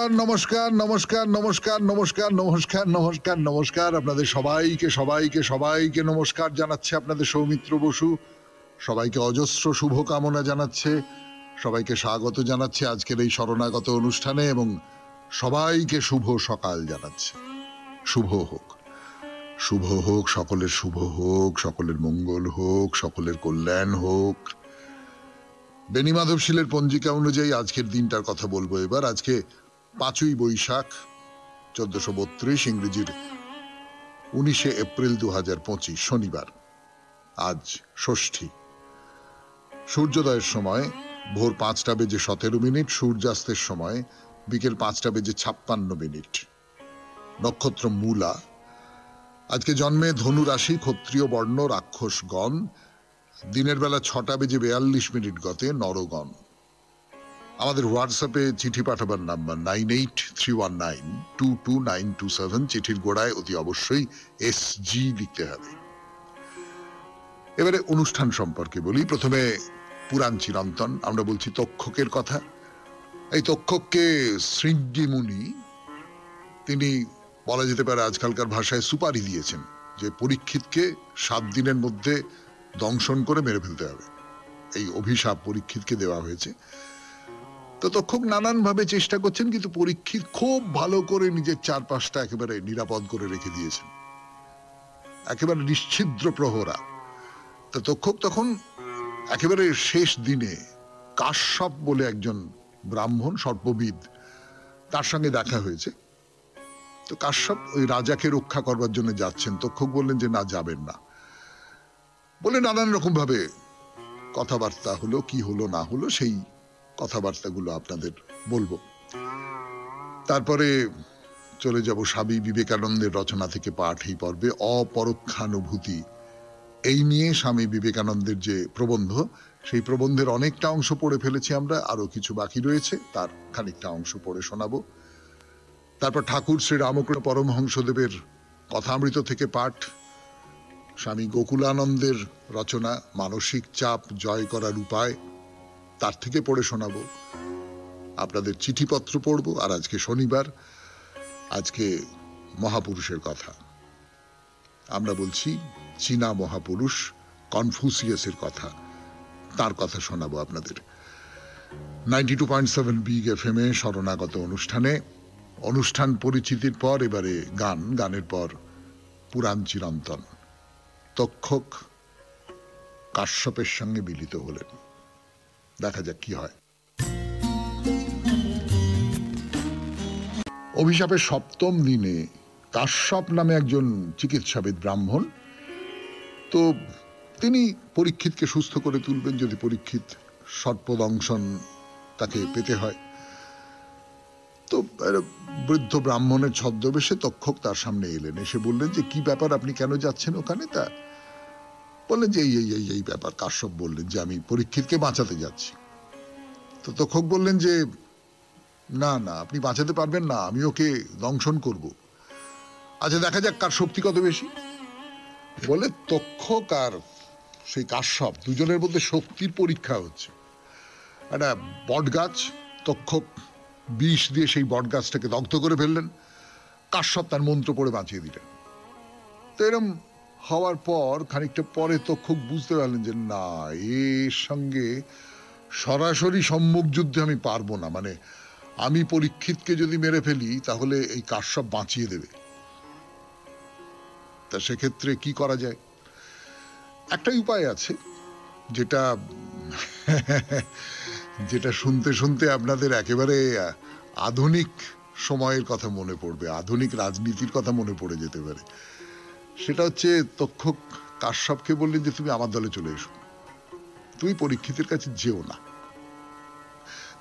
নমস্কার নমস্কার নমস্কার নমস্কার নমস্কার নমস্কার নমস্কার নমস্কার আপনাদের সবাইকে সবাইকে সবাইকে নমস্কার জানাচ্ছে আপনাদের সৌমিত্র বসু। সবাইকে অজস্র শুভকামনা জানাচ্ছে, সবাইকে স্বাগত জানাচ্ছে আজকের এই শরণাগত অনুষ্ঠানে এবং সবাইকে শুভ সকাল জানাচ্ছে। শুভ হোক, শুভ হোক, সকলের শুভ হোক, সকলের মঙ্গল হোক, সকলের কল্যাণ হোক। বেনি মাধবশীলের পঞ্জিকা অনুযায়ী আজকের দিনটার কথা বলবো এবার। আজকে 5ই বৈশাখ 1432, ইংরেজির 19শে এপ্রিল 2025, শনিবার। আজ ষষ্ঠী। সূর্যোদয়ের সময় ভোর 5:17, সূর্যাস্তের সময় বিকেল 5:56। নক্ষত্র মূলা। আজকে জন্মে ধনু রাশি, ক্ষত্রিয় বর্ণ, রাক্ষসগণ। দিনের বেলা 6:42 গতে নরগণ। আমাদের হোয়াটসঅ্যাপে চিঠি পাঠাবার নাম্বার 9831922927। চিঠির গোড়ায় অতি অবশ্যই SG লিখতে হবে। এবারে অনুষ্ঠান সম্পর্কে বলি। প্রথমে পুরাণ চিরন্তন, আমরা বলছি তক্ষকের কথা। এই তক্ষককে শৃঙ্গি মুনি, তিনি বলা যেতে পারে আজকালকার ভাষায় সুপারি দিয়েছেন যে পরীক্ষিতকে 7 দিনের মধ্যে দংশন করে মেরে ফেলতে হবে। এই অভিশাপ পরীক্ষিতকে দেওয়া হয়েছে। তো তক্ষক নানানভাবে চেষ্টা করছেন, কিন্তু পরীক্ষিত খুব ভালো করে নিজের চারপাশটা একেবারে নিরাপদ করে রেখে দিয়েছেন, একেবারে নিশ্ছিদ্র প্রহরা। তো তক্ষক তখন একেবারে শেষ দিনে কাশ্যপ বলে একজন ব্রাহ্মণ সর্পবিদ, তার সঙ্গে দেখা হয়েছে। তো কাশ্যপ ওই রাজাকে রক্ষা করবার জন্য যাচ্ছেন। তক্ষক বললেন যে না, যাবেন না। বলে নানান রকম ভাবে কথাবার্তা হলো, কি হলো না হলো সেই কথাবার্তাগুলো আপনাদের বলবো। তারপরে চলে যাব স্বামী বিবেকানন্দের রচনা থেকে পাঠ এই পর্বে, অপরোক্ষানুভূতি। এই নিয়ে স্বামী বিবেকানন্দের যে প্রবন্ধ, সেই প্রবন্ধের অনেকটা অংশ পড়ে ফেলেছি আমরা, আরো কিছু বাকি রয়েছে, তার খানিকটা অংশ পড়ে শোনাবো। তারপর ঠাকুর শ্রী রামকৃষ্ণ পরমহংসদেবের কথামৃত থেকে পাঠ, স্বামী গোকুলানন্দের রচনা মানসিক চাপ জয় করার উপায়, তার থেকে পড়ে শোনাবো। আপনাদের চিঠিপত্র পড়বো। আর আজকে শনিবার, আজকে মহাপুরুষের কথা। আমরা বলছি চীনা মহাপুরুষ কনফুসিয়াসের কথা, তার কথা শোনাবো আপনাদের। 92.7 বিগ FM এ শরণাগত অনুষ্ঠানে অনুষ্ঠান পরিচিতির পর এবারে গান, গানের পর পুরাণ চিরন্তন। তক্ষক কাশ্যপের সঙ্গে মিলিত হলেন, দেখা যাক কি হয়। অভিশাপের 7ম দিনে কাশ্যপ নামে একজন চিকিৎসাবিদ ব্রাহ্মণ, তো তিনি পরীক্ষিতকে সুস্থ করে তুলবেন যদি পরীক্ষিত সর্পদংশন তাকে পেতে হয়। তো বৃদ্ধ ব্রাহ্মণের ছদ্মবেশে তক্ষক তার সামনে এলেন। এসে বললেন যে কি ব্যাপার, আপনি কেন যাচ্ছেন ওখানে? তা বললেন যে এই ব্যাপার। কাশ্যপ বললেন যে আমি পরীক্ষিতকে বাঁচাতে যাচ্ছি। তো তক্ষক বললেন যে না না, আপনি বাঁচাতে পারবেন না, আমি ওকে দংশন করব। আচ্ছা, দেখা যাক কার শক্তি কত বেশি। বলে তক্ষক আর সেই কাশ্যপ দুজনের মধ্যে শক্তির পরীক্ষা হচ্ছে। একটা বট গাছ, তক্ষক বিষ দিয়ে সেই বট গাছটাকে দগ্ধ করে ফেললেন, কাশ্যপ তার মন্ত্র পড়ে বাঁচিয়ে দিলেন। তো এরম হওয়ার পর খানিকটা পরে তক্ষক বুঝতে পারলেন যে না, এর সঙ্গে সরাসরি সম্মুখ যুদ্ধে আমি পারবো না, মানে আমি পরীক্ষিতকে যদি মেরে ফেলি তাহলে এই কাশ্যপ বাঁচিয়ে দেবে। তা সেক্ষেত্রে কি করা যায়? একটাই উপায় আছে, যেটা যেটা শুনতে শুনতে আপনাদের একেবারে আধুনিক সময়ের কথা মনে পড়বে, আধুনিক রাজনীতির কথা মনে পড়ে যেতে পারে। সেটা হচ্ছে তক্ষক কাশ্যপকে বললেন যে তুমি আমার দলে চলে এসো, তুমি পরীক্ষিতের কাছে যেও না।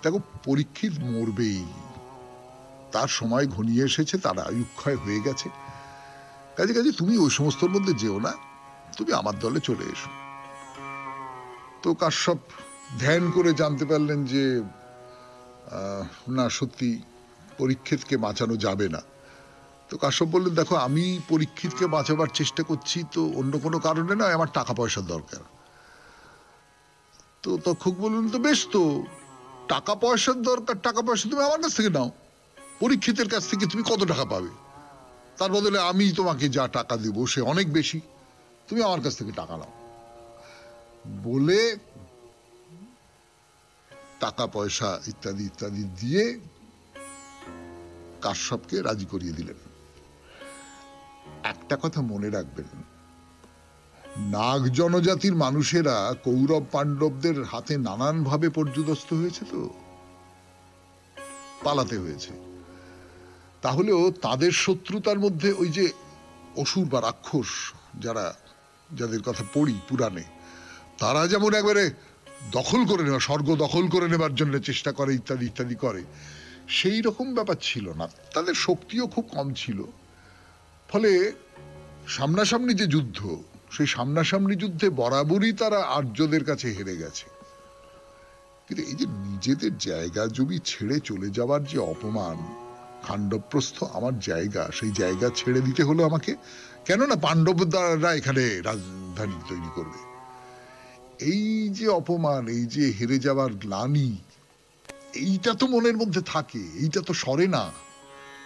দেখো, পরীক্ষিত মরবেই, তার সময় ঘনিয়ে এসেছে, তার আয়ুক্ষয় হয়ে গেছে, কাজে কাজে তুমি ওই সমস্তর মধ্যে যেও না, তুমি আমার দলে চলে এসো। তো কাশ্যপ ধ্যান করে জানতে পারলেন যে না, সত্যি পরীক্ষিতকে বাঁচানো যাবে না। তো কাশ্যপ বললেন দেখো, আমি পরীক্ষিতকে বাঁচাবার চেষ্টা করছি তো অন্য কোনো কারণে নয়, আমার টাকা পয়সার দরকার। তো তক্ষক বললেন তো বেশ, তো টাকা পয়সার দরকার, টাকা পয়সা তুমি আমার কাছ থেকে নাও। পরীক্ষিতের কাছ থেকে তুমি কত টাকা পাবে, তার বদলে আমি তোমাকে যা টাকা দেব সে অনেক বেশি, তুমি আমার কাছ থেকে টাকা নাও বলে টাকা পয়সা ইত্যাদি ইত্যাদি দিয়ে কাশ্যপকে রাজি করিয়ে দিলেন। একটা কথা মনে রাখবেন, নাগ জনজাতির মানুষেরা কৌরব পাণ্ডবদের হাতে নানানভাবে পর্যুদস্ত হয়েছে, তো পালাতে হয়েছে। তাহলেও তাদের শত্রুতার মধ্যে ওই যে অসুর বা রাক্ষস যাদের কথা পড়ি পুরাণে, তারা যেমন একবারে দখল করে নেওয়া, স্বর্গ দখল করে নেবার জন্য চেষ্টা করে ইত্যাদি ইত্যাদি করে, সেই রকম ব্যাপার ছিল না। তাদের শক্তিও খুব কম ছিল। ফলে সামনাসামনি যে যুদ্ধ, সেই সামনাসামনি যুদ্ধে বরাবরই তারা আর্যদের কাছে হেরে গেছে। কিন্তু এই যে নিজেদের জায়গা জমি ছেড়ে চলে যাওয়ার যে অপমান, খান্ডবপ্রস্থ আমার জায়গা, সেই জায়গা ছেড়ে দিতে হলো আমাকে, কেননা পাণ্ডবরা এখানে রাজধানী তৈরি করবে। এই যে অপমান, এই যে হেরে যাওয়ার গ্লানি, এইটা তো মনের মধ্যে থাকে, এইটা তো সরে না।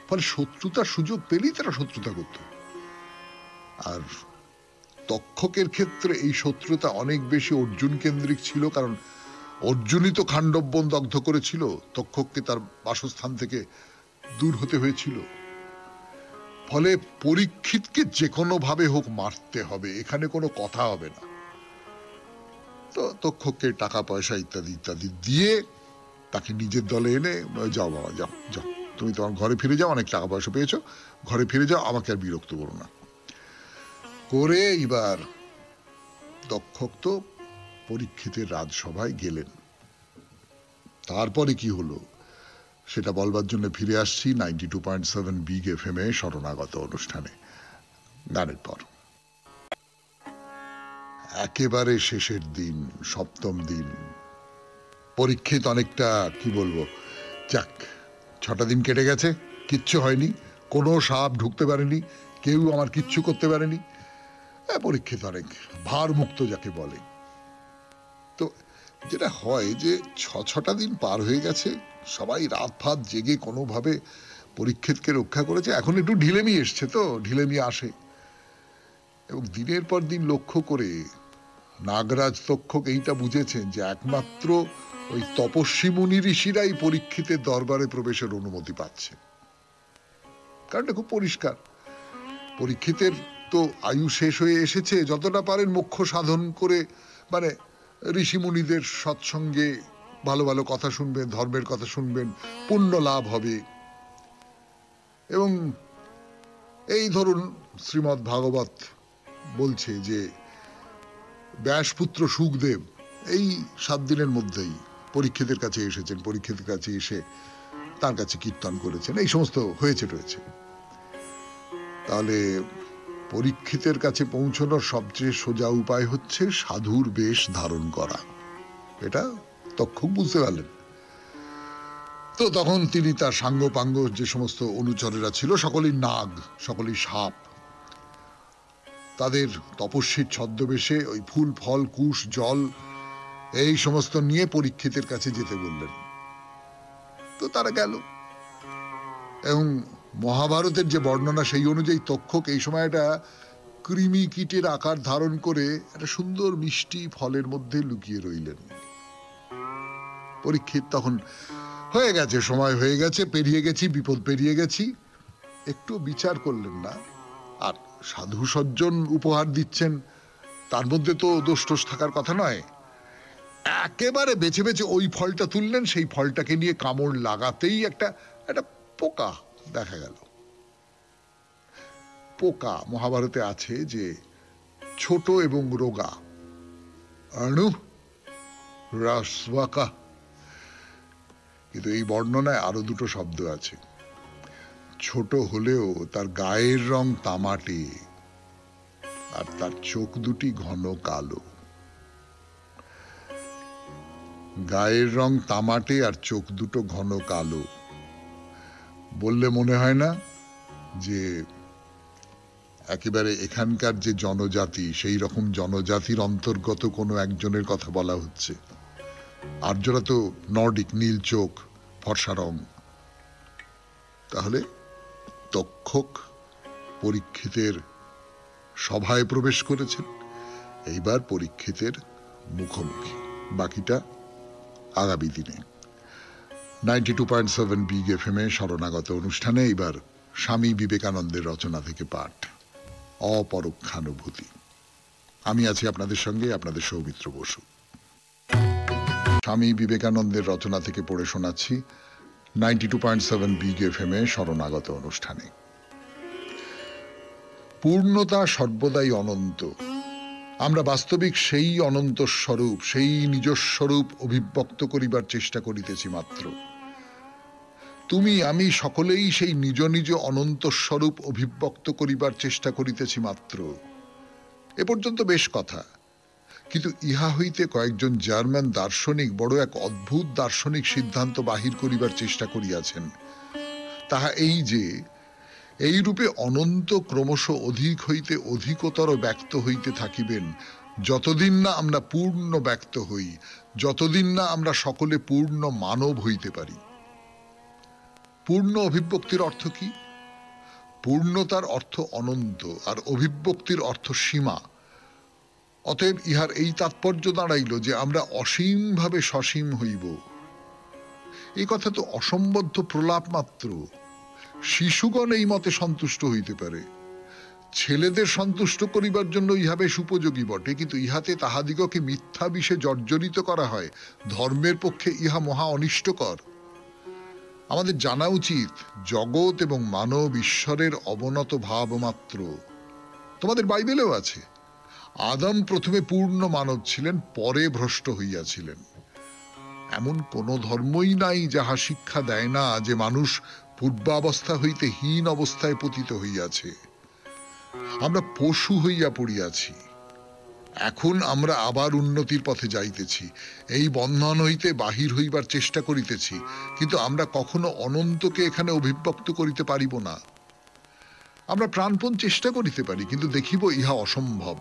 ফলে শত্রুতার সুযোগ পেলেই তারা শত্রুতা করত। আর তক্ষকের ক্ষেত্রে এই শত্রুতা অনেক বেশি অর্জুন কেন্দ্রিক ছিল, কারণ অর্জুনই তো খান্ডব বন দগ্ধ করেছিল, তক্ষককে তার বাসস্থান থেকে দূর হতে হয়েছিল। ফলে পরীক্ষিতকে যে কোনো ভাবে হোক মারতে হবে, এখানে কোনো কথা হবে না। তো তক্ষককে টাকা পয়সা ইত্যাদি ইত্যাদি দিয়ে তাকে নিজের দলে এনে, যাও বাবা যাও যাও, তুমি তোমার ঘরে ফিরে যাও, অনেক টাকা পয়সা পেয়েছো, ঘরে ফিরে যাও, আমাকে আর বিরক্ত করো না করে এবার তক্ষক তো পরীক্ষিতের রাজসভায় গেলেন। তারপরে কি হলো সেটা বলবার জন্য ফিরে আসছি 92.7 বিগ এফএম এ শরণাগত অনুষ্ঠানে, গানের পর। একেবারে শেষের দিন, সপ্তম দিন, পরীক্ষিত অনেকটা কি বলবো, যাক 6টা দিন কেটে গেছে, কিচ্ছু হয়নি, কোনো সাপ ঢুকতে পারেনি, কেউ আমার কিচ্ছু করতে পারেনি। পরীক্ষিত অনেক ভার মুক্ত যাকে বলে। তো যেটা হয় যে 6টা দিন পার হয়ে গেছে, সবাই রাত ফাত জেগে কোনোভাবে পরীক্ষিতকে রক্ষা করেছে। এখন একটু ঢিলেমি এসছে, তো ঢিলেমি আসে, এবং দিনের পর দিন লক্ষ্য করে নাগরাজ তক্ষক এইটা বুঝেছেন যে একমাত্র ওই তপস্বী মুনি ঋষিরাই পরীক্ষিতের দরবারে প্রবেশের অনুমতি পাচ্ছে। কারণটা খুব পরিষ্কার, পরীক্ষিতের তো আয়ু শেষ হয়ে এসেছে, যতটা পারেন মোক্ষ সাধন করে, মানে ঋষি মুনিদের সৎসঙ্গে ভালো ভালো কথা শুনবেন, ধর্মের কথা শুনবেন, পুণ্য লাভ হবে। এবং এই ধরুন শ্রীমদ্ ভাগবত বলছে যে ব্যাসপুত্র সুখদেব এই 7 দিনের মধ্যেই পরীক্ষিতের কাছে এসেছেন, পরীক্ষিতের কাছে এসে তার কাছে কীর্তন করেছেন, এই সমস্ত হয়েছে রয়েছে। তাহলে পরীক্ষিতের কাছে পৌঁছানোর সবচেয়ে সোজা উপায় হচ্ছে সাধুর বেশ ধারণ করা। এটা তক্ষক বুঝতে পারলেন। তো তখন তিনি তার সাঙ্গপাঙ্গ যে সমস্ত অনুচরেরা ছিল, সকলেই নাগ, সকলেই সাপ, তাদের তপস্বীর ছদ্মবেশে ওই ফুল ফল কুশ জল এই সমস্ত নিয়ে পরীক্ষিতের কাছে যেতে বললেন। তো তারা গেল, এবং মহাভারতের যে বর্ণনা সেই অনুযায়ী তক্ষক এই সময় একটা কৃমি কীটের আকার ধারণ করে একটা সুন্দর মিষ্টি ফলের মধ্যে লুকিয়ে রইলেন। পরীক্ষিত তখন হয়ে গেছে, সময় হয়ে গেছে, পেরিয়ে গেছি, বিপদ পেরিয়ে গেছি, একটু বিচার করলেন না। আর সাধু সজ্জন উপহার দিচ্ছেন, তার মধ্যে তো দোষ টোষ থাকার কথা নয়। একেবারে বেছে বেছে ওই ফলটা তুললেন, সেই ফলটাকে নিয়ে কামড় লাগাতেই একটা পোকা দেখা গেল। পোকা মহাভারতে আছে যে ছোট এবং রোগা, অণু রাসওয়াকা, কিন্তু এই বর্ণনায় আরো দুটো শব্দ আছে। ছোট হলেও তার গায়ের রং তামাটে আর তার চোখ দুটি ঘন কালো। গায়ের রং তামাটে আর চোখ দুটো ঘন কালো বললে মনে হয় না যে একেবারে এখানকার যে জনজাতি, সেই রকম জনজাতির অন্তর্গত কোনো একজনের কথা বলা হচ্ছে। আর্যরা তো নর্ডিক, নীল চোখ, ফর্সা রং। তাহলে তক্ষক পরীক্ষিতের সভায় প্রবেশ করেছেন, এইবার পরীক্ষিতের মুখোমুখি। বাকিটা আগামী দিনে 92.7 বিগ এফএম এ শরণাগত অনুষ্ঠানে এইবার স্বামী বিবেকানন্দের রচনা থেকে পাঠ, অপরোক্ষানুভূতি। আমি আছি আপনাদের সঙ্গে, আপনাদের সৌমিত্র বসু। স্বামী বিবেকানন্দের রচনা থেকে পড়ে শোনাচ্ছি 92.7 বিগ এফএম এ শরণাগত অনুষ্ঠানে। পূর্ণতা সর্বদাই অনন্ত। আমরা বাস্তবিক সেই অনন্ত স্বরূপ, সেই নিজস্বরূপ অভিব্যক্ত করিবার চেষ্টা করিতেছি মাত্র। তুমি আমি সকলেই সেই নিজ নিজ অনন্ত স্বরূপ অভিব্যক্ত করিবার চেষ্টা করিতেছি মাত্র। এ পর্যন্ত বেশ কথা, কিন্তু ইহা হইতে কয়েকজন জার্মান দার্শনিক বড় এক অদ্ভুত দার্শনিক সিদ্ধান্ত বাহির করিবার চেষ্টা করিয়াছেন। তাহা এই যে, এই রূপে অনন্ত ক্রমশ অধিক হইতে অধিকতর ব্যক্ত হইতে থাকিবেন যতদিন না আমরা পূর্ণ ব্যক্ত হই, যতদিন না আমরা সকলে পূর্ণ মানব হইতে পারি। পূর্ণ অভিব্যক্তির অর্থ কি? পূর্ণতার অর্থ অনন্ত, আর অভিব্যক্তির অর্থ সীমা। অতএব ইহার এই তাৎপর্য দাঁড়াইল যে আমরা অসীমভাবে সসীম হইব। এই কথা তো অসম্বদ্ধ প্রলাপ মাত্র। শিশুগণ এই মতে সন্তুষ্ট হইতে পারে। ছেলেদের সন্তুষ্ট করিবার জন্য ইহা বেশ উপযোগী বটে, কিন্তু ইহাতে তাহাদিগকে মিথ্যা বিষে জর্জরিত করা হয়। ধর্মের পক্ষে ইহা মহা অনিষ্টকর। আমাদের জানা উচিত জগৎ এবং মানব ঈশ্বরের অবনত ভাব মাত্র। তোমাদের বাইবেলেও আছে, আদম প্রথমে পূর্ণ মানব ছিলেন, পরে ভ্রষ্ট হইয়াছিলেন। এমন কোন ধর্মই নাই যাহা শিক্ষা দেয় না যে মানুষ পূর্বাবস্থা হইতে হীন অবস্থায় পতিত হইয়াছে। আমরা পশু হইয়া পড়িয়াছি, এখন আমরা আবার উন্নতির পথে যাইতেছি, এই বন্ধন হইতে বাহির হইবার চেষ্টা করিতেছি, কিন্তু আমরা কখনো অনন্তকে এখানে অভিব্যক্ত করিতে পারিব না। আমরা প্রাণপণ চেষ্টা করিতে পারি, কিন্তু দেখিব ইহা অসম্ভব।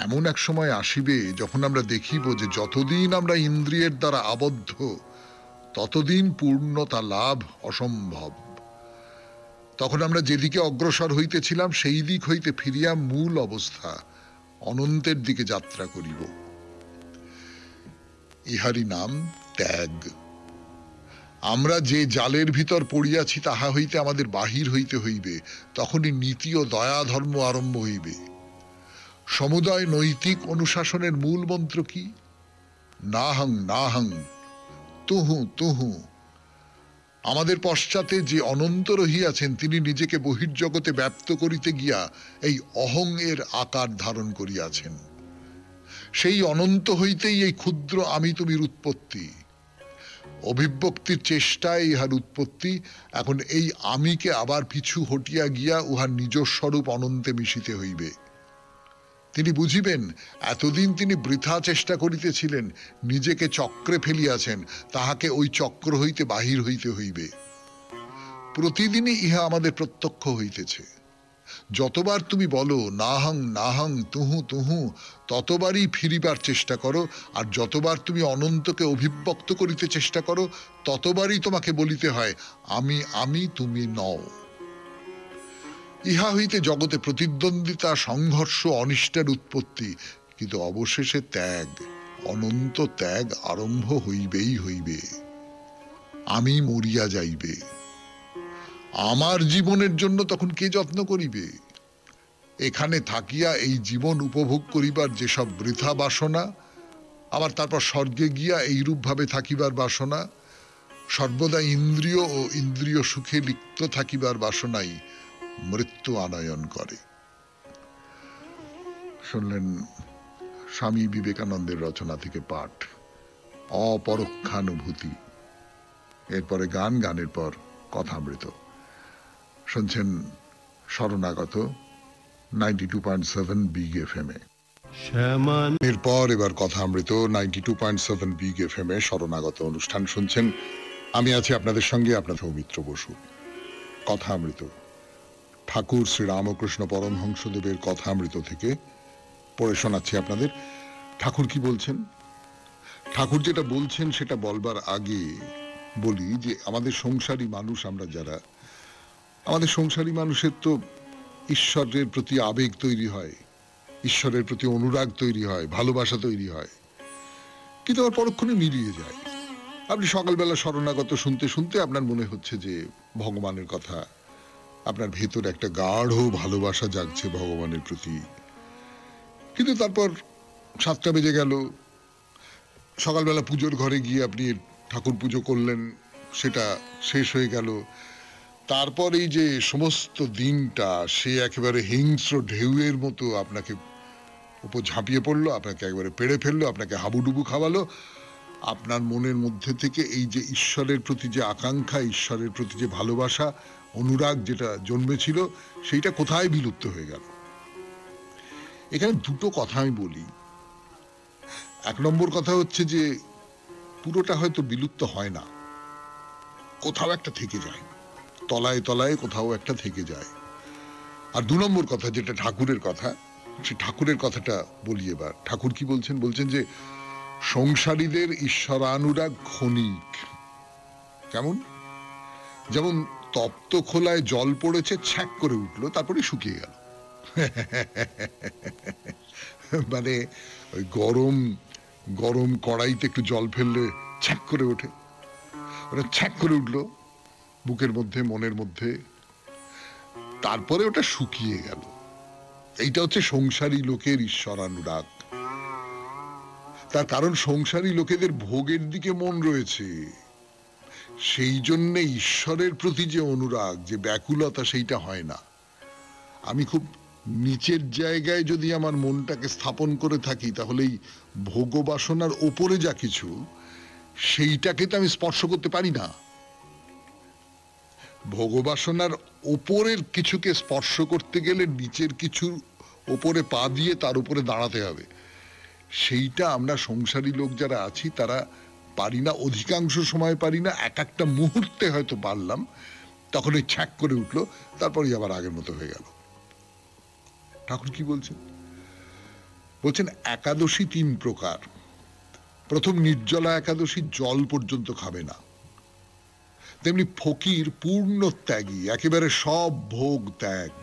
এমন এক সময় আসিবে যখন আমরা দেখিব যে যতদিন আমরা ইন্দ্রিয়ের দ্বারা আবদ্ধ, ততদিন পূর্ণতা লাভ অসম্ভব। তখন আমরা যেদিকে অগ্রসর হইতেছিলাম সেই দিক হইতে ফিরিয়া মূল অবস্থা, অনন্তের দিকে যাত্রা করিব। ইহারই নাম ত্যাগ। আমরা যে জালের ভিতর পড়িয়াছি তাহা হইতে আমাদের বাহির হইতে হইবে, তখনই নীতি ও দয়া ধর্ম আরম্ভ হইবে। সমুদয় নৈতিক অনুশাসনের মূল মন্ত্র কি? নাহং নাহং, তুহু তুহু। আমাদের পশ্চাতে যে অনন্ত রহিয়াছেন, তিনি নিজেকে বহির্জগতে ব্যক্ত করিতে গিয়া এই অহং এর আকার ধারণ করিয়াছেন। সেই অনন্ত হইতেই এই ক্ষুদ্র আমি তুমির উৎপত্তি। অভিব্যক্তির চেষ্টায় ইহার উৎপত্তি। এখন এই আমিকে আবার পিছু হটিয়া গিয়া উহার নিজস্বরূপ অনন্তে মিশিতে হইবে। তিনি বুঝিবেন এতদিন তিনি বৃথা চেষ্টা করিতেছিলেন, নিজেকে চক্রে ফেলিয়াছেন, তাহাকে ওই চক্র হইতে বাহির হইতে হইবে। প্রতিদিনই ইহা আমাদের প্রত্যক্ষ হইতেছে। যতবার তুমি বলো নাহং নাহং তুহু তুহু, ততবারই ফিরিবার চেষ্টা করো, আর যতবার তুমি অনন্তকে অভিব্যক্ত করিতে চেষ্টা করো, ততবারই তোমাকে বলিতে হয় আমি আমি, তুমি নও। ইহা হইতে জগতে প্রতিদ্বন্দ্বিতা, সংঘর্ষ, অনিষ্টের উৎপত্তি, কিন্তু অবশেষে ত্যাগ, অনন্ত ত্যাগ আরম্ভ হইবেই হইবে। আমি মরিয়া যাইবে। আমার জীবনের জন্য তখন কে যত্ন করিবে? এখানে থাকিয়া এই জীবন উপভোগ করিবার যেসব বৃথা বাসনা, আবার তারপর স্বর্গে গিয়া এইরূপ ভাবে থাকিবার বাসনা, সর্বদা ইন্দ্রিয় ও ইন্দ্রিয় সুখে লিপ্ত থাকিবার বাসনাই মৃত্যু আনয়ন করে। শুনলেন স্বামী বিবেকানন্দের রচনা থেকে পাঠ, অপরোক্ষানুভূতি। এরপরে গান, গানের পর কথামৃত। শুনছেন শরণাগত 92.7 বিগ এফএম এ। এরপর এবার কথামৃত 92.7 বিগ এফএম এ শরণাগত অনুষ্ঠান শুনছেন। আমি আছি আপনাদের সঙ্গে, আপনার সৌমিত্র বসু। কথামৃত ঠাকুর শ্রী রামকৃষ্ণ পরমহংসদেবের কথামৃত থেকে পড়ে শোনাচ্ছি আপনাদের। ঠাকুর কি বলছেন? ঠাকুর যেটা বলছেন সেটা বলবার আগে বলি যে আমাদের সংসারী মানুষ আমরা যারা, আমাদের সংসারী মানুষের তো ঈশ্বরের প্রতি আবেগ তৈরি হয়, ঈশ্বরের প্রতি অনুরাগ তৈরি হয়, ভালোবাসা তৈরি হয়, কিন্তু আবার পরক্ষণে মিলিয়ে যায়। আপনি সকালবেলা শরণাগত শুনতে শুনতে আপনার মনে হচ্ছে যে ভগবানের কথা, আপনার ভেতরে একটা গাঢ় ভালোবাসা জাগছে ভগবানের প্রতি। কিন্তু তারপর 7টা বেজে গেল, সকালবেলা পুজোর ঘরে গিয়ে আপনি ঠাকুর পুজো করলেন, সেটা শেষ হয়ে গেল। তারপর এই যে সমস্ত দিনটা সে একেবারে হিংস্র ঢেউয়ের মতো আপনাকে উপর ঝাঁপিয়ে পড়লো, আপনাকে একবারে পেড়ে ফেললো, আপনাকে হাবুডুবু খাওয়ালো। আপনার মনের মধ্যে থেকে এই যে ঈশ্বরের প্রতি যে আকাঙ্ক্ষা, ঈশ্বরের প্রতি যে ভালোবাসা, অনুরাগ যেটা জন্মেছিল, সেইটা কোথায় বিলুপ্ত হয়ে গেল? এখানে দুটো কথা আমি বলি। 1 নম্বর কথা হচ্ছে যে পুরোটা হয়তো বিলুপ্ত হয় না, কোথাও একটা থেকে যায়, তলায় তলায় কোথাও একটা থেকে যায়। আর 2 নম্বর কথা যেটা ঠাকুরের কথা, সে ঠাকুরের কথাটা বলি এবার। ঠাকুর কি বলছেন? বলছেন যে সংসারীদের ঈশ্বরানুরাগ ক্ষণিক। কেমন? যেমন তপ্ত খোলায় জল পড়েছে, ছ্যাক করে উঠলো, তারপরে শুকিয়ে গেল। মানে ওই গরম গরম কড়াইতে একটু জল ফেললে ছ্যাক করে ওঠে, ওটা ছ্যাক করে উঠলো বুকের মধ্যে, মনের মধ্যে, তারপরে ওটা শুকিয়ে গেল। এইটা হচ্ছে সংসারী লোকের ঈশ্বরানুরাগ। তার কারণ সংসারী লোকেদের ভোগের দিকে মন রয়েছে, সেই জন্যে ঈশ্বরের প্রতি যে অনুরাগ, যে ব্যাকুলতা, সেইটা হয় না। আমি খুব নিচের জায়গায় যদি আমার মনটাকে স্থাপন করে থাকি, তাহলেই ভোগবাসনার ওপরে যা কিছু, সেইটাকে তো আমি স্পর্শ করতে পারি না। ভোগবাসনার ওপরের কিছুকে স্পর্শ করতে গেলে নিচের কিছুর ওপরে পা দিয়ে তার উপরে দাঁড়াতে হবে। সেইটা আমরা সংসারী লোক যারা আছি তারা পারি না, অধিকাংশ সময় পারি না। একটা মুহূর্তে হয়তো পারলাম, তখন ওই ছ্যাক করে উঠলো, তারপরে আবার আগের মতো হয়ে গেল। ঠাকুর কি বলছেন? বলছেন একাদশী 3 প্রকার। প্রথম নির্জলা একাদশী, জল পর্যন্ত খাবে না। তেমনি ফকির পূর্ণ ত্যাগী, একেবারে সব ভোগ ত্যাগ।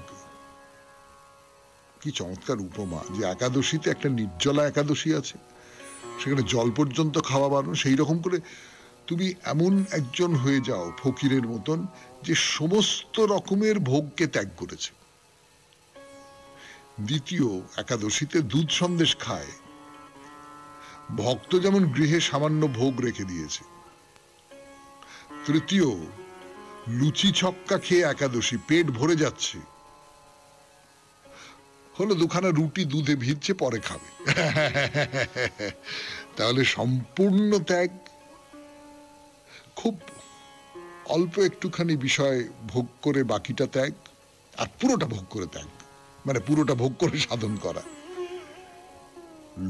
কি চমৎকার উপমা যে একাদশীতে একটা নির্জলা একাদশী আছে, সেখানে জল পর্যন্ত খাওয়া বারণ। সেই রকম করে তুমি এমন একজন হয়ে যাও ফকিরের মতন, যে সমস্ত রকমের ভোগকে ত্যাগ করেছে। দ্বিতীয় একাদশীতে দুধ সন্দেশ খায়, ভক্ত যেমন গৃহে সামান্য ভোগ রেখে দিয়েছে। তৃতীয় লুচি ছক্কা খেয়ে একাদশী, পেট ভরে যাচ্ছে, হলো 2খানা রুটি দুধে ভিজছে, পরে খাবে। তাহলে সম্পূর্ণ ত্যাগ। খুব অল্প একটুখানি বিষয় ভোগ করে বাকিটা ত্যাগ, আর পুরোটা ভোগ করে ত্যাগ, মানে পুরোটা ভোগ করে সাধন করা।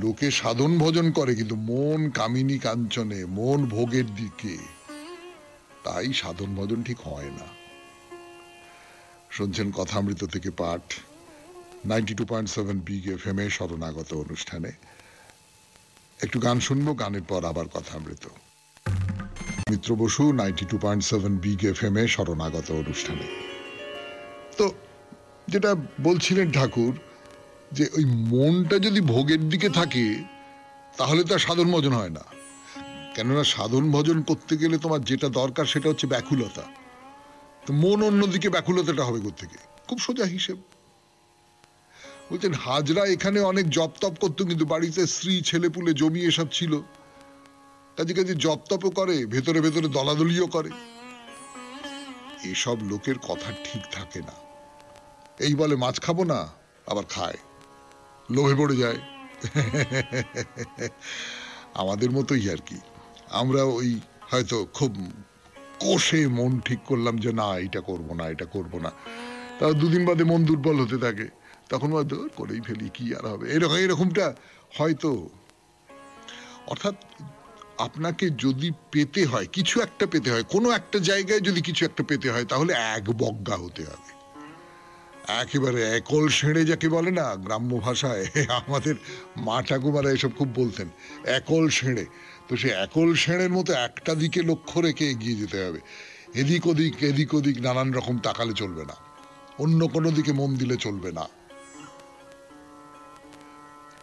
লোকে সাধন ভজন করে কিন্তু মন কামিনী কাঞ্চনে, মন ভোগের দিকে, তাই সাধন ভজন ঠিক হয় না। শুনছেন কথামৃত থেকে পাঠ, 92.7 বিগ এফএম এ শরণাগত অনুষ্ঠানে। একটু গান শুনবো, গানের পর আবার কথামৃত। মিত্র বসু, 92.7 বিগ এফএম এ শরণাগত অনুষ্ঠানে। তো যেটা বলছিলেন ঠাকুর, যে ওই মনটা যদি ভোগের দিকে থাকে তাহলে তো আর সাধন ভজন হয় না। কেননা সাধন ভজন করতে গেলে তোমার যেটা দরকার সেটা হচ্ছে ব্যাকুলতা। তো মন অন্যদিকে, ব্যাকুলতাটা হবে কোত্থেকে? খুব সোজা হিসেব। বলছেন হাজরা এখানে অনেক জপ তপ করতো, কিন্তু বাড়িতে স্ত্রী ছেলেপুলে জমি এসব ছিল, কাজে কাজে জপ তপও করে, ভেতরে ভেতরে দলাদলিও করে। এসব লোকের কথা ঠিক থাকে না। এই বলে মাছ খাবো না, আবার খায়, লোভে পড়ে যায়। আমাদের মতোই আর কি। আমরা ওই হয়তো খুব কষে মন ঠিক করলাম যে না এটা করবো না, এটা করবো না, তাও 2 দিন বাদে মন দুর্বল হতে থাকে, তখন হয়তো করেই ফেলি, কি আর হবে, এরকমটা হয়তো। অর্থাৎ আপনাকে যদি পেতে হয়, কিছু একটা পেতে হয়, কোনো একটা জায়গায় যদি কিছু একটা পেতে হয়, তাহলে এক বজ্ঞা হতে হবে, একেবারে একল সেড়ে যাকে বলে না গ্রাম্য ভাষায়। আমাদের মা ঠাকুমারা এসব খুব বলতেন, একল সেড়ে। তো সে একল শেণের মতো একটা দিকে লক্ষ্য রেখে এগিয়ে যেতে হবে। এদিক ওদিক নানান রকম তাকালে চলবে না, অন্য কোনো দিকে মন দিলে চলবে না।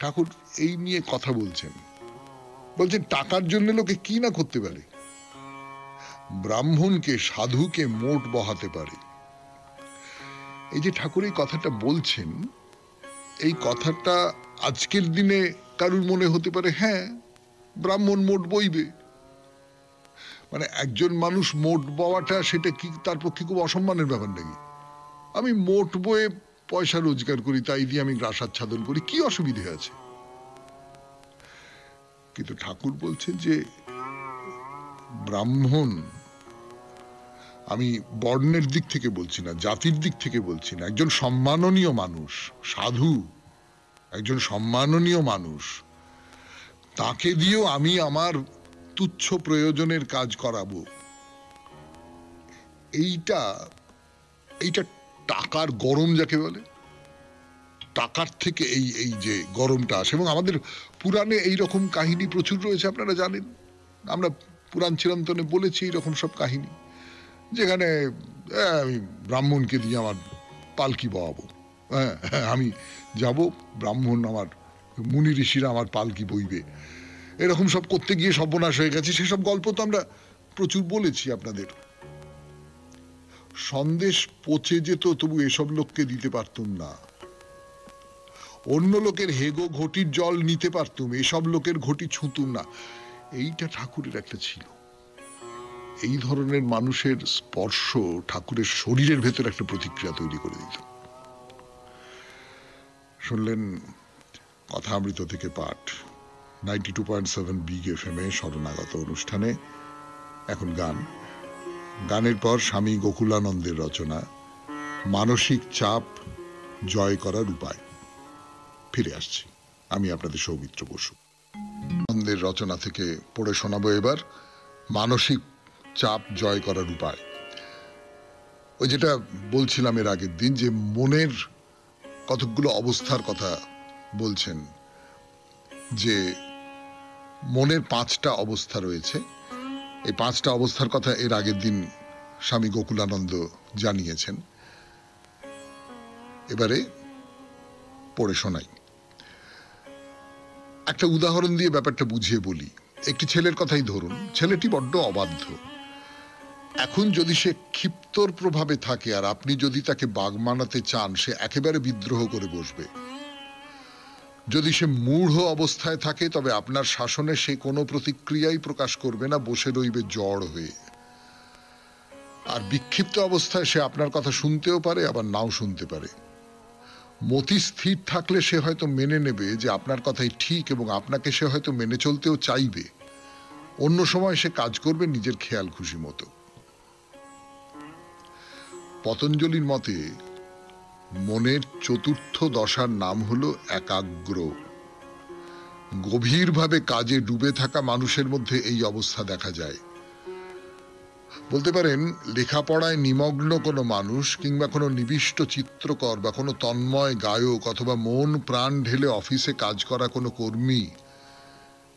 ঠাকুর এই নিয়ে কথা বলছেন, বলছেন টাকার জন্য লোকে কি না করতে পারে, ব্রাহ্মণকে সাধুকে মোট বহাতে পারে। এই যে ঠাকুর এই কথাটা বলছেন, এই কথাটা আজকের দিনে কারুর মনে হতে পারে হ্যাঁ ব্রাহ্মণ মোট বইবে, মানে একজন মানুষ মোট বওয়াটা সেটা কি তার পক্ষে খুব অসম্মানের ব্যাপার নাকি? আমি মোট বয়ে পয়সা রোজগার করি, তাই দিয়ে আমি গ্রাস আচ্ছাদন করি, কি অসুবিধে আছে? কিন্তু ঠাকুর বলছেন যে ব্রাহ্মণ, আমি বর্ণের দিক থেকে বলছি না, জাতির দিক থেকে বলছি না, একজন সম্মাননীয় মানুষ, সাধু একজন সম্মাননীয় মানুষ, তাকে দিয়েও আমি আমার তুচ্ছ প্রয়োজনের কাজ করাবো, এইটা টাকার গরম যাকে বলে, টাকার থেকে এই যে গরমটা আসে। এবং আমাদের পুরাণে এইরকম কাহিনী প্রচুর রয়েছে, আপনারা জানেন, আমরা পুরাণ চিরন্তনে বলেছি এইরকম সব কাহিনী, যেখানে আমি ব্রাহ্মণকে দিয়ে আমার পালকি বওয়াবো, হ্যাঁ আমি যাব, ব্রাহ্মণ আমার মুনি ঋষিরা আমার পালকি বইবে, এরকম সব করতে গিয়ে সর্বনাশ হয়ে গেছে। সেসব গল্প তো আমরা প্রচুর বলেছি আপনাদের। সন্দেশ পচে যেত, তবু এসব লোককে দিতে পারতুম না। অন্য লোকের হেগো ঘটির জল নিতে পারতুম, এসব লোকের ঘটি ছুঁতুম না। এইটা ঠাকুরের একটা ছিল। এই ধরনের মানুষের স্পর্শ ঠাকুরের শরীরের ভেতর একটা প্রতিক্রিয়া তৈরি করে দিত। শুনলেন কথামৃত থেকে পাঠ, 92.7 বিগ FM এ শরণাগত অনুষ্ঠানে। এখন গানের পর স্বামী গোকুলানন্দের রচনা মানসিক চাপ জয় করার উপায়। ফিরে আসছি, আমি আপনাদের সৌমিত্র বসু। আনন্দের রচনা থেকে পড়ে শোনাবো এবার মানসিক চাপ জয় করার উপায়। ওই যেটা বলছিলাম এর আগের দিন, যে মনের কতকগুলো অবস্থার কথা বলছেন, যে মনের 5টা অবস্থা রয়েছে। এই 5টা অবস্থার কথা এর আগের দিন স্বামী গোকুলানন্দ জানিয়েছেন। এবারে পড়ে শোনাই। একটা উদাহরণ দিয়ে ব্যাপারটা বুঝিয়ে বলি। একটি ছেলের কথাই ধরুন, ছেলেটি বড্ড অবাধ্য। এখন যদি সে ক্ষিপ্তর প্রভাবে থাকে আর আপনি যদি তাকে বাগ মানাতে চান, সে একেবারে বিদ্রোহ করে বসবে। যদি সে মূঢ় অবস্থায় থাকে, তবে আপনার শাসনে সে কোনো প্রতিক্রিয়াই প্রকাশ করবে না, বসে রইবে জড় হয়ে। আর বিক্ষিপ্ত অবস্থায় সে আপনার কথা শুনতেও পারে, আবার নাও শুনতে পারে। মতি স্থির থাকলে সে হয়তো মেনে নেবে যে আপনার কথাই ঠিক, এবং আপনাকে সে হয়তো মেনে চলতেও চাইবে। অন্য সময় সে কাজ করবে নিজের খেয়াল খুশি মতো। পতঞ্জলির মতে মনের 4র্থ দশার নাম হলো একাগ্র। গভীরভাবে কাজে ডুবে থাকা মানুষের মধ্যে এই অবস্থা দেখা যায়। বলতে পারেন, লেখাপড়ায় নিমগ্ন কোনো মানুষ, কিংবা কোনো নিবিষ্ট চিত্রকর বা কোনো তন্ময় গায়ক, অথবা মন প্রাণ ঢেলে অফিসে কাজ করা কোনো কর্মী,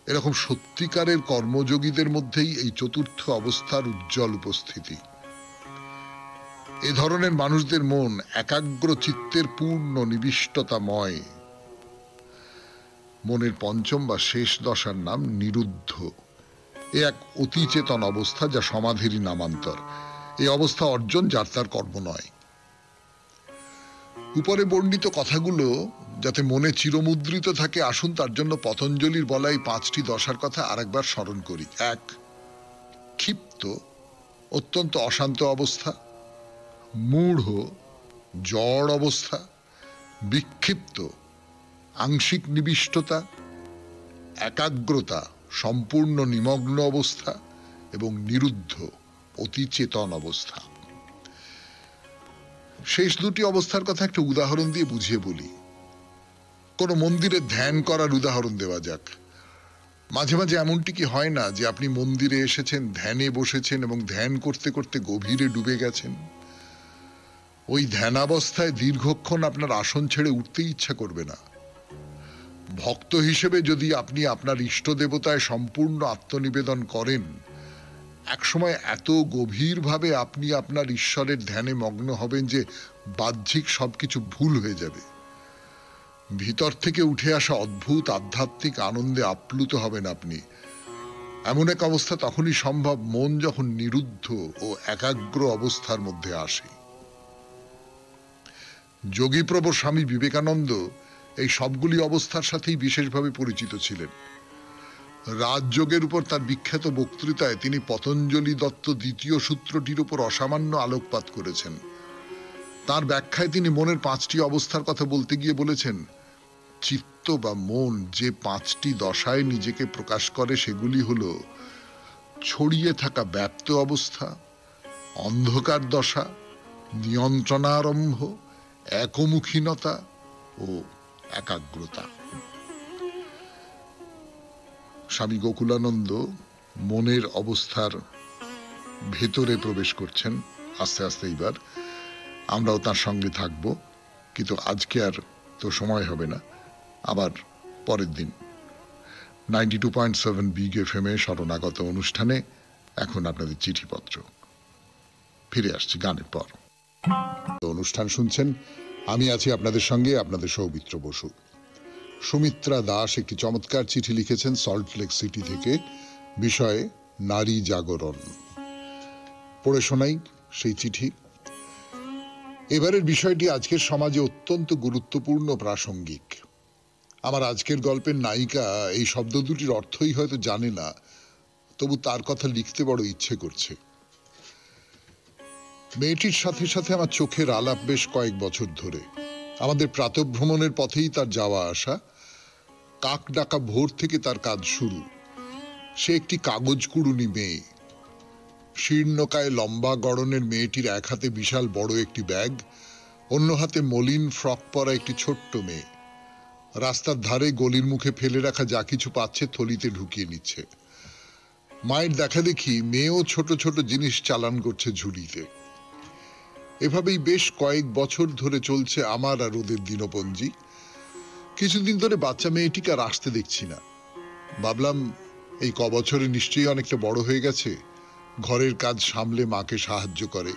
এরকম সত্যিকারের কর্মযোগীদের মধ্যেই এই 4র্থ অবস্থার উজ্জ্বল উপস্থিতি। এ ধরনের মানুষদের মন একাগ্র চিত্তের পূর্ণ নিবিষ্টতাময়। মনের 5ম বা শেষ দশার নাম নিরুদ্ধ। এ এক অতি চেতন অবস্থা, যা সমাধিরই নামান্তর। এই অবস্থা অর্জন যার তার কর্ম নয়। উপরে বর্ণিত কথাগুলো যাতে মনে চিরমুদ্রিত থাকে, আসুন তার জন্য পতঞ্জলির বলা এই 5টি দশার কথা আরেকবার স্মরণ করি। 1, ক্ষিপ্ত, অত্যন্ত অশান্ত অবস্থা। মূঢ়, জড় অবস্থা। বিক্ষিপ্ত, আংশিক নিবিষ্টতা। একাগ্রতা, সম্পূর্ণ নিমগ্ন অবস্থা। এবং নিরুদ্ধ, অতি চেতন অবস্থা। শেষ দুটি অবস্থার কথা একটা উদাহরণ দিয়ে বুঝিয়ে বলি। কোন মন্দিরে ধ্যান করার উদাহরণ দেওয়া যাক। মাঝে মাঝে এমনটি কি হয় না যে আপনি মন্দিরে এসেছেন, ধ্যানে বসেছেন এবং ধ্যান করতে করতে গভীরে ডুবে গেছেন? ওই ধ্যানাবস্থায় দীর্ঘক্ষণ আপনার আসন ছেড়ে উঠতেই ইচ্ছা করবে না। ভক্ত হিসেবে যদি আপনি আপনার ইষ্ট দেবতায় সম্পূর্ণ আত্মনিবেদন করেন, একসময় এত গভীরভাবে আপনি আপনার ঈশ্বরের ধ্যানে মগ্ন হবেন যে বাহ্যিক সবকিছু ভুল হয়ে যাবে। ভিতর থেকে উঠে আসা অদ্ভুত আধ্যাত্মিক আনন্দে আপ্লুত হবেন আপনি। এমন এক অবস্থা তখনই সম্ভব মন যখন নিরুদ্ধ ও একাগ্র অবস্থার মধ্যে আসে। যোগীপ্রভু স্বামী বিবেকানন্দ এই সবগুলি অবস্থার সাথেই বিশেষভাবে পরিচিত ছিলেন। রাজযোগের উপর তার বিখ্যাত বক্তৃতায় তিনি পতঞ্জলি দত্ত দ্বিতীয় সূত্রটির উপর অসামান্য আলোকপাত করেছেন। তার ব্যাখ্যায় তিনি মনের 5টি অবস্থার কথা বলতে গিয়ে বলেছেন, চিত্ত বা মন যে 5টি দশায় নিজেকে প্রকাশ করে সেগুলি হলো ছড়িয়ে থাকা ব্যাপ্ত অবস্থা, অন্ধকার দশা, নিয়ন্ত্রণারম্ভ, একমুখীনতা ও একাগ্রতা। স্বামী গোকুলানন্দ মনের অবস্থার ভেতরে প্রবেশ করছেন আস্তে আস্তে। এইবার আমরাও তার সঙ্গে থাকব, কিন্তু আজকে আর তো সময় হবে না, আবার পরের দিন 92.7 বিগ এফএম এ শরণাগত অনুষ্ঠানে। এখন আপনাদের চিঠিপত্র। ফিরে আসছি গানের পর। অনুষ্ঠান শুনছেন, আমি আছি আপনাদের সঙ্গে, আপনাদের সৌমিত্র বসু। সুমিত্রা দাস একটি চমৎকার চিঠি লিখেছেন সল্টলেক সিটি থেকে, বিষয়ে নারী জাগরণ। পড়ে শোনাই সেই চিঠি। এবারের বিষয়টি আজকের সমাজে অত্যন্ত গুরুত্বপূর্ণ, প্রাসঙ্গিক। আমার আজকের গল্পের নায়িকা এই শব্দ দুটির অর্থই হয়তো জানে না, তবু তার কথা লিখতে বড় ইচ্ছে করছে। মেয়েটির সাথে সাথে আমার চোখের আলাপ বেশ কয়েক বছর ধরে। আমাদের প্রাতঃভ্রমণের পথেই তার যাওয়া আসা। কাক ডাকা ভোর থেকে তার কাজ শুরু। সে একটি কাগজ কুড়ুনি মেয়ে। শীর্ণকায় লম্বা গড়নের মেয়েটির এক হাতে বিশাল বড় একটি ব্যাগ, অন্য হাতে মলিন ফ্রক পরা একটি ছোট্ট মেয়ে। রাস্তার ধারে গলির মুখে ফেলে রাখা যা কিছু পাচ্ছে থলিতে ঢুকিয়ে নিচ্ছে। মায়ের দেখা দেখি মেয়েও ছোট ছোট জিনিস চালান করছে ঝুড়িতে। এভাবেই বেশ কয়েক বছর ধরে চলছে আমার আর ওদের দিনপঞ্জি। কিছুদিন ধরে বাচ্চা মেয়েটিকে আর আসতে দেখছি না। ভাবলাম এই কবছরে নিশ্চয়ই অনেকটা বড় হয়ে গেছে, ঘরের কাজ সামলে মাকে সাহায্য করে।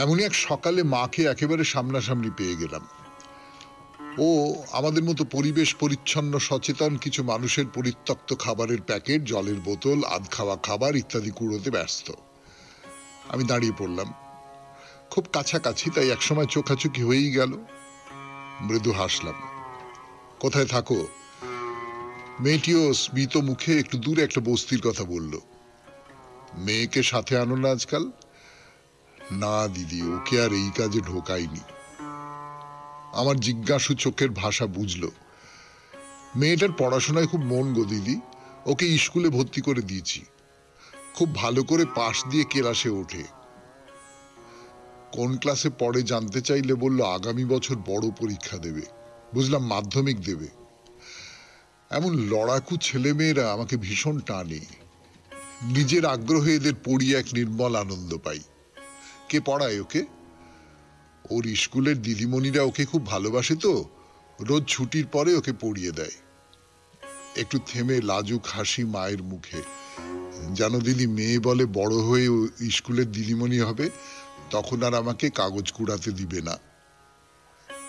এমনই এক সকালে মাকে একেবারে সামনাসামনি পেয়ে গেলাম। ও আমাদের মতো পরিবেশ পরিচ্ছন্ন সচেতন কিছু মানুষের পরিত্যক্ত খাবারের প্যাকেট, জলের বোতল, আধ খাওয়া খাবার ইত্যাদি কুড়োতে ব্যস্ত। আমি দাঁড়িয়ে পড়লাম, খুব কাছাকাছি, তাই একসময় চোখাচোখি হয়েই গেল। মৃদু হাসলাম। কোথায় থাকো? মেয়েটিও স্মিত মুখে একটু দূরে একটা বস্তির কথা বলল। মেয়েকে সাথে আনো না আজকাল? না দিদি, ওকে আর এই কাজে ঢোকাইনি। আমার জিজ্ঞাসু চোখের ভাষা বুঝল। মেয়েটার পড়াশোনায় খুব মন গো দিদি, ওকে স্কুলে ভর্তি করে দিয়েছি। খুব ভালো করে পাশ দিয়ে ক্লাসে ওঠে। কোন ক্লাসে পড়ে জানতে চাইলে বলল আগামী বছর বড় পরীক্ষা দেবে। বুঝলাম মাধ্যমিক দেবে। এমন লড়াকু ছেলেমেয়েরা আমাকে ভীষণ টানে। নিজের আগ্রহে এদের পড়িয়ে এক নির্মল আনন্দ পাই। কে পড়ায় ওকে? ওর স্কুলের দিদিমণিরা ওকে খুব ভালোবাসে তো, রোজ ছুটির পরে ওকে পড়িয়ে দেয়। একটু থেমে লাজুক হাসি মায়ের মুখে। জানো দিদি, মেয়ে বলে বড় হয়ে স্কুলের দিদিমণি হবে, তখন আর আমাকে কাগজ কুড়াতে দিবে না।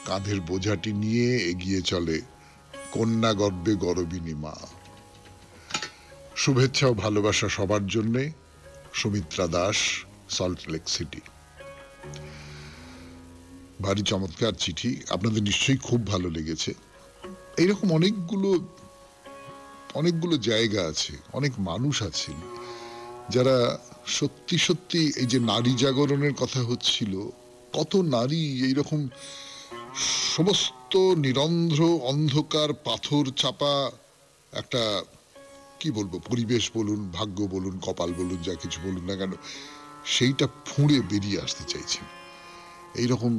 কাঁধের বোঝাটি নিয়ে এগিয়ে চলে কন্যা গর্ভে গরবিনী মা। শুভেচ্ছা ও ভালোবাসা সবার জন্যে। সুমিত্রা দাস, সল্টলেক সিটি। ভারী চমৎকার চিঠি, আপনাদের নিশ্চয়ই খুব ভালো লেগেছে। এইরকম অনেকগুলো জায়গা আছে, অনেক মানুষ আছেন যারা সত্যি সত্যি এই যে নারী জাগরণের কথা হচ্ছিল, কত নারী এইরকম সমস্ত নিরন্ধ্র অন্ধকার পাথর চাপা একটা, কি বলবো, পরিবেশ বলুন, ভাগ্য বলুন, কপাল বলুন, যা কিছু বলুন না কেন, সেইটা ফুঁড়ে বেরিয়ে আসতে চাইছেন। এইরকম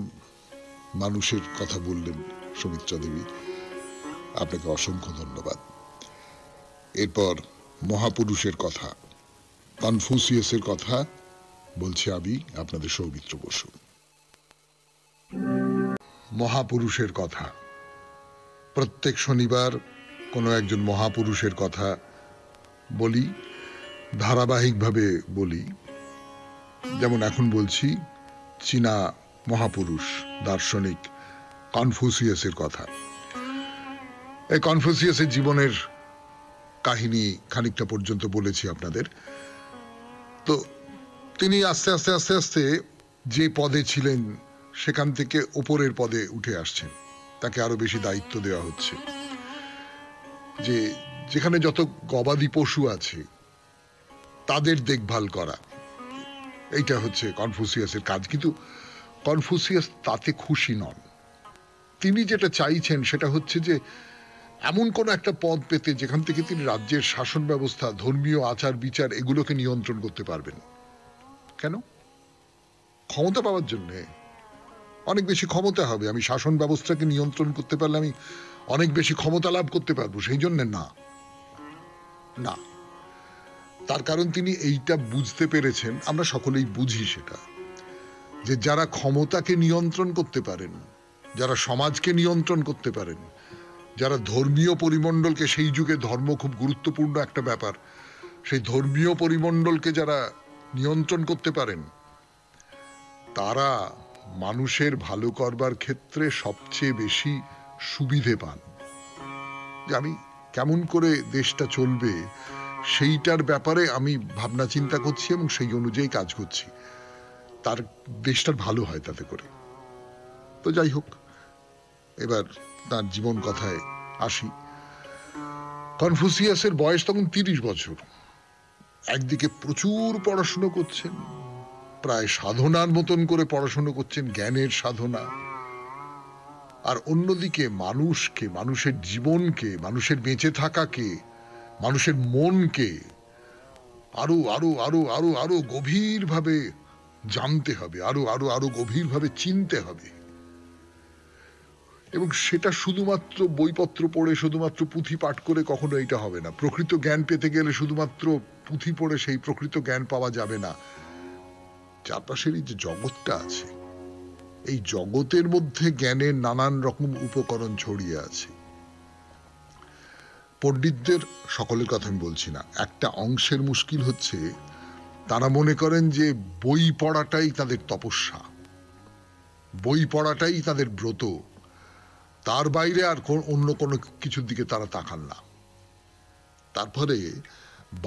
মানুষের কথা বললেন সুমিত্রা দেবী, আপনাকে অসংখ্য ধন্যবাদ। এরপর মহাপুরুষের কথা, কনফুসিয়াসের কথা বলছি আমি, আপনাদের সৌমিত্র বসু। মহাপুরুষের কথা। প্রত্যেক শনিবার কোনো একজন মহাপুরুষের কথা বলি, ধারাবাহিকভাবে বলি। যেমন এখন বলছি চীনা মহাপুরুষ দার্শনিক কনফুসিয়াসের কথা। এই কনফুসিয়াসের জীবনের কাহিনী খানিকটা পর্যন্ত বলেছি আপনাদের। তো তিনি আস্তে আস্তে আস্তে আস্তে যে পদে ছিলেন সেখান থেকে উপরের পদে উঠে আসছেন, তাকে আরো বেশি দায়িত্ব দেওয়া হচ্ছে, যে যেখানে যত গবাদি পশু আছে তাদের দেখভাল করা, এইটা হচ্ছে কনফুসিয়াসের কাজ। কিন্তু কনফুসিয়াস তাতে খুশি নন। তিনি যেটা চাইছেন সেটা হচ্ছে যে এমন কোন একটা পদ পেতে যেখান থেকে তিনি রাজ্যের শাসন ব্যবস্থা, ধর্মীয় আচার বিচার এগুলোকে নিয়ন্ত্রণ করতে পারবেন। কেন? ক্ষমতা পাওয়ার জন্যে। অনেক বেশি ক্ষমতা হবে, আমি শাসন ব্যবস্থাকে নিয়ন্ত্রণ করতে পারলে আমি অনেক বেশি ক্ষমতা লাভ করতে পারবো, সেই জন্য না। না, তার কারণ তিনি এইটা বুঝতে পেরেছেন, আমরা সকলেই বুঝি সেটা, যে যারা ক্ষমতাকে নিয়ন্ত্রণ করতে পারেন, যারা সমাজকে নিয়ন্ত্রণ করতে পারেন, যারা ধর্মীয় পরিমণ্ডলকে, সেই যুগে ধর্ম খুব গুরুত্বপূর্ণ একটা ব্যাপার, সেই ধর্মীয় পরিমণ্ডলকে যারা নিয়ন্ত্রণ করতে পারেন তারা মানুষের ভালো করবার ক্ষেত্রে সবচেয়ে বেশি সুবিধে পান। যে আমি কেমন করে দেশটা চলবে সেইটার ব্যাপারে আমি ভাবনা চিন্তা করছি এবং সেই অনুযায়ী কাজ করছি, তার দেশটার ভালো হয় তাতে করে। তো যাই হোক, এবার তার জীবন কথায় আসি। কনফুসিয়াসের বয়স তখন 30 বছর। একদিকে প্রচুর পড়াশুনো করছেন, প্রায় সাধনার মতন করে পড়াশুনো করছেন, জ্ঞানের সাধনা। আর অন্যদিকে মানুষকে, মানুষের জীবনকে, মানুষের বেঁচে থাকাকে, মানুষের মনকে আরো আরো আরো আরো আরো গভীরভাবে জানতে হবে, আরো আরো আরো গভীরভাবে চিনতে হবে। এবং সেটা শুধুমাত্র বইপত্র পড়ে, শুধুমাত্র পুঁথি পাঠ করে কখনো এটা হবে না। প্রকৃত জ্ঞান পেতে গেলে শুধুমাত্র পুঁথি পড়ে সেই প্রকৃত জ্ঞান পাওয়া যাবে না। চারপাশের এই যে জগৎটা আছে, এই জগতের মধ্যে জ্ঞানের নানান রকম উপকরণ ছড়িয়ে আছে। পণ্ডিতদের সকলের কথা আমি বলছি না, একটা অংশের মুশকিল হচ্ছে তারা মনে করেন যে বই পড়াটাই তাদের তপস্যা, বই পড়াটাই তাদের ব্রত, তার বাইরে আর অন্য কোনো কিছুর দিকে তারা তাকান না। তারপরে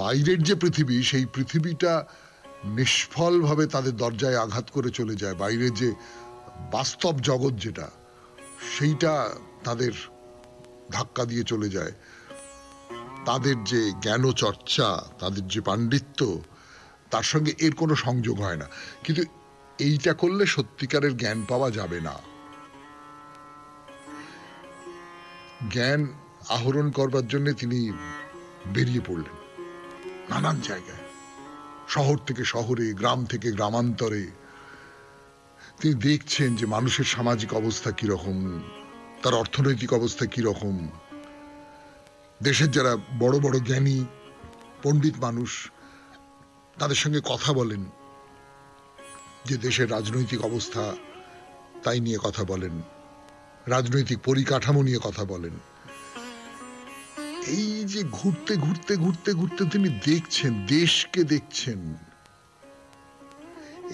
বাইরের যে পৃথিবী, সেই পৃথিবীটা নিষ্ফলভাবে তাদের দরজায় আঘাত করে চলে যায়। বাইরে যে বাস্তব জগৎ যেটা, সেইটা তাদের ধাক্কা দিয়ে চলে যায়। তাদের যে জ্ঞান চর্চা, তাদের যে পাণ্ডিত্য, তার সঙ্গে এর কোনো সংযোগ হয় না। কিন্তু এইটা করলে সত্যিকারের জ্ঞান পাওয়া যাবে না। জ্ঞান আহরণ করবার জন্য তিনি বেরিয়ে পড়লেন নানান জায়গায়, শহর থেকে শহরে, গ্রাম থেকে গ্রামান্তরে। তিনি দেখছেন যে মানুষের সামাজিক অবস্থা কিরকম, তার অর্থনৈতিক অবস্থা কিরকম। দেশের যারা বড় বড় জ্ঞানী পণ্ডিত মানুষ, তাদের সঙ্গে কথা বলেন, যে দেশের রাজনৈতিক অবস্থা তাই নিয়ে কথা বলেন, রাজনৈতিক পরিকাঠামো নিয়ে কথা বলেন। এই যে ঘুরতে ঘুরতে ঘুরতে ঘুরতে তিনি দেখছেন, দেশকে দেখছেন।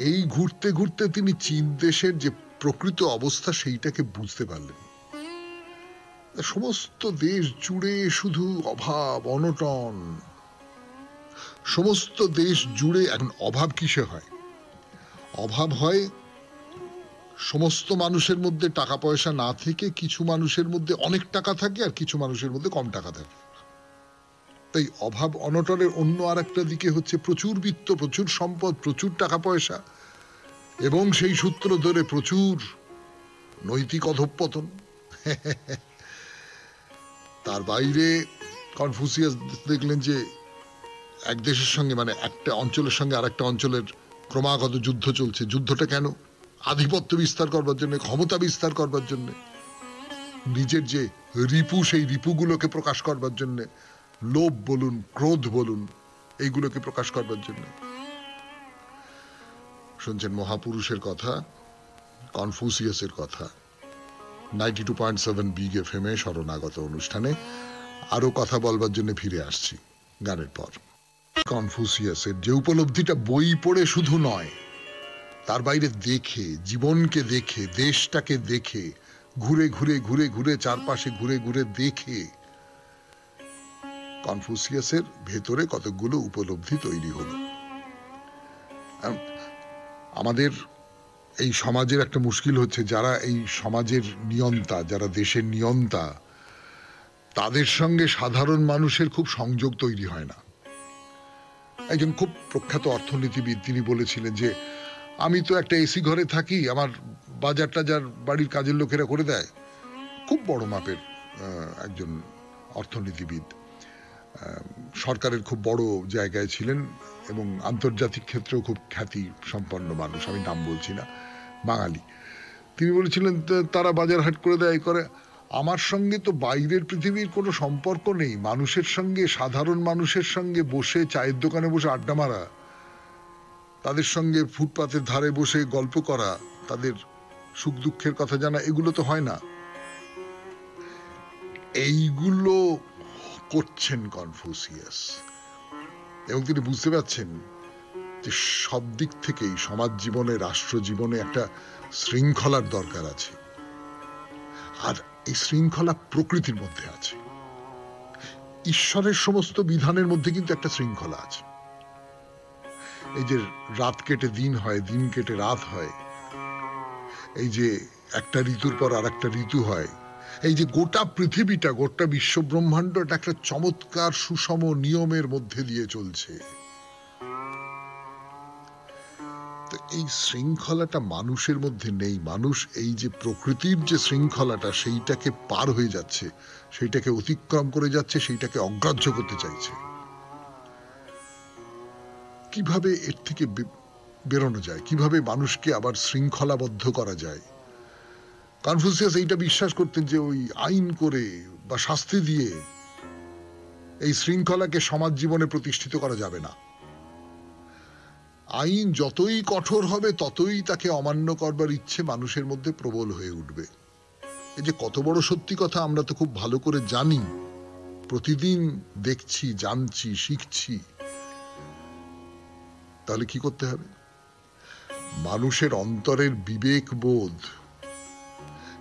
এই ঘুরতে ঘুরতে তিনি চীন দেশের যে প্রকৃত অবস্থা সেইটাকে বুঝতে পারলেন। সমস্ত দেশ জুড়ে শুধু অভাব, অনটন। সমস্ত দেশ জুড়ে এখন অভাব কিসে হয়? অভাব হয় সমস্ত মানুষের মধ্যে টাকা পয়সা না থেকে কিছু মানুষের মধ্যে অনেক টাকা থাকে আর কিছু মানুষের মধ্যে কম টাকা থাকে। তাই অভাব অনটনের অন্য আর একটা দিকে হচ্ছে প্রচুর বিত্ত, প্রচুর সম্পদ, প্রচুর টাকা পয়সা, এবং সেই সূত্র ধরে প্রচুর নৈতিক অধঃপতন। তার বাইরে কনফুসিয়াস দেখলেন যে এক দেশের সঙ্গে, মানে একটা অঞ্চলের সঙ্গে আর একটা অঞ্চলের ক্রমাগত যুদ্ধ চলছে। যুদ্ধটা কেন? আধিপত্য বিস্তার করবার জন্য, ক্ষমতা বিস্তার করবার জন্য, নিজের যে রিপু, সেই রিপুগুলোকে প্রকাশ করবার জন্য, লোভ বলুন, ক্রোধ বলুন, এইগুলোকে প্রকাশ করবার জন্য। শুনছেন মহাপুরুষের কথা, কনফুসিয়াসের কথা। 92.7 বিগ এফএম এ শরণাগত অনুষ্ঠানে আরো কথা বলবার জন্য ফিরে আসছি গানের পর। কনফুসিয়াসের যে উপলব্ধিটা বই পড়ে শুধু নয়, তার বাইরে দেখে, জীবনকে দেখে, দেশটাকে দেখে, ঘুরে ঘুরে ঘুরে ঘুরে চারপাশে ঘুরে ঘুরে দেখে কনফুসিয়াসের ভেতরে কতগুলো উপলব্ধি তৈরি হলো। আমাদের এই সমাজের একটা মুশকিল হচ্ছে, যারা এই সমাজের নিয়ন্তা, যারা দেশের নিয়ন্তা, তাদের সঙ্গে সাধারণ মানুষের খুব সংযোগ তৈরি হয় না। একজন খুব প্রখ্যাত অর্থনীতিবিদ তিনি বলেছিলেন যে, আমি তো একটা এসি ঘরে থাকি, আমার বাজার টাজার বাড়ির কাজের লোকেরা করে দেয়। খুব বড় মাপের একজন অর্থনীতিবিদ, সরকারের খুব বড় জায়গায় ছিলেন এবং আন্তর্জাতিক ক্ষেত্রেও খুব খ্যাতি সম্পন্ন মানুষ, আমি নাম বলছি না, বাঙালি। তিনি বলেছিলেন তারা বাজার হাট করে দেয়, করে। আমার সঙ্গে তো বাইরের পৃথিবীর কোনো সম্পর্ক নেই, মানুষের সঙ্গে, সাধারণ মানুষের সঙ্গে বসে চায়ের দোকানে বসে আড্ডা মারা, তাদের সঙ্গে ফুটপাতের ধারে বসে গল্প করা, তাদের সুখ দুঃখের কথা জানা, এগুলো তো হয় না। এইগুলো করছেন কনফুসিয়াস এবং তিনি বুঝতে পারছেন যে সব দিক থেকেই সমাজ জীবনে, রাষ্ট্র জীবনে একটা শৃঙ্খলার দরকার আছে। আর এই শৃঙ্খলা প্রকৃতির মধ্যে আছে। ঈশ্বরের সমস্ত বিধানের মধ্যে কিন্তু একটা শৃঙ্খলা আছে। এই যে রাত কেটে দিন হয়, দিন কেটে রাত হয়, এই যে একটা ঋতুর পর আর একটা ঋতু হয়, এই যে গোটা পৃথিবীটা, গোটা বিশ্ব ব্রহ্মাণ্ডটা একটা চমৎকার সুষম নিয়মের মধ্যে দিয়ে চলছে। তো এই শৃঙ্খলাটা মানুষের মধ্যে নেই। মানুষ এই যে প্রকৃতির যে শৃঙ্খলাটা, সেইটাকে পার হয়ে যাচ্ছে, সেইটাকে অতিক্রম করে যাচ্ছে, সেইটাকে অগ্রাহ্য করতে চাইছে। কিভাবে এর থেকে বেরোনো যায়, কিভাবে মানুষকে আবার শৃঙ্খলাবদ্ধ করা যায়? কনফুসিয়াস এইটা বিশ্বাস করতেন যে ওই আইন করে বা শাস্তি দিয়ে এই শৃঙ্খলাকে সমাজ জীবনে প্রতিষ্ঠিত করা যাবে না। আইন যতই কঠোর হবে ততই তাকে অমান্য করবার ইচ্ছে মানুষের মধ্যে প্রবল হয়ে উঠবে। এই যে কত বড় সত্যি কথা আমরা তো খুব ভালো করে জানি, প্রতিদিন দেখছি, জানছি, শিখছি। তাহলে কি করতে হবে? মানুষের অন্তরের বিবেক বোধ,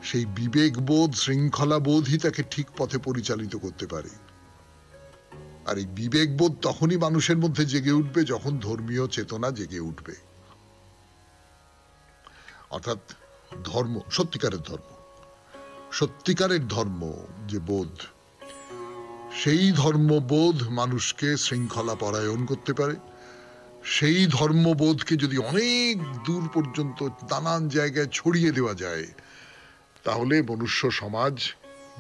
সেই বিবেক বোধ, শৃঙ্খলা বোধই তাকে ঠিক পথে পরিচালিত করতে পারে। আর এই বিবেক বোধ তখনই মানুষের মধ্যে জেগে উঠবে যখন ধর্মীয় চেতনা জেগে উঠবে। অর্থাৎ ধর্ম, সত্যিকারের ধর্ম, সত্যিকারের ধর্ম যে বোধ, সেই ধর্মবোধ মানুষকে শৃঙ্খলা পরায়ণ করতে পারে। সেই ধর্মবোধকে যদি অনেক দূর পর্যন্ত নানান জায়গায় ছড়িয়ে দেওয়া যায়, তাহলে মনুষ্য সমাজ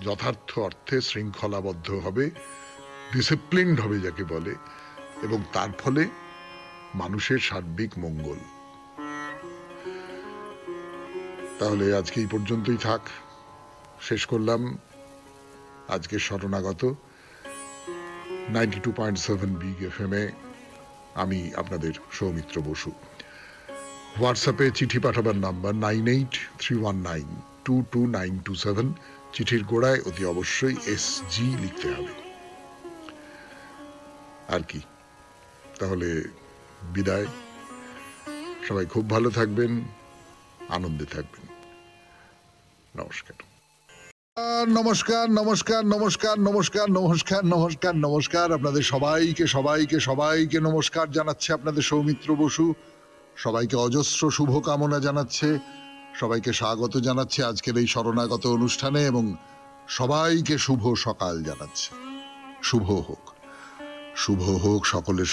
যথার্থ অর্থে শৃঙ্খলাবদ্ধ হবে, ডিসিপ্লিনড হবে যাকে বলে, এবং তার ফলে মানুষের সার্বিক মঙ্গল। তাহলে আজকে এই পর্যন্তই থাক, শেষ করলাম আজকে শরণাগত 92.7 বিগ এফএম এ। আমি আপনাদের সৌমিত্র বসু। হোয়াটসঅ্যাপে চিঠি পাঠাবার নাম্বার 9831922927। চিঠির গোড়ায় অতি অবশ্যই SG লিখতে হবে। আর কি, তাহলে বিদায়। সবাই খুব ভালো থাকবেন, আনন্দে থাকবেন। নমস্কার। নমস্কার নমস্কার নমস্কার নমস্কার নমস্কার নমস্কার নমস্কার। আপনাদের সবাইকে সবাইকে সবাইকে নমস্কার জানাচ্ছে আপনাদের সৌমিত্র বসু। সবাইকে অজস্র শুভকামনা জানাচ্ছে, সবাইকে স্বাগত জানাচ্ছে আজকের এই শরণাগত অনুষ্ঠানে, এবং সবাইকে শুভ সকাল জানাচ্ছে। শুভ হোক, শুভ হোক সকলের।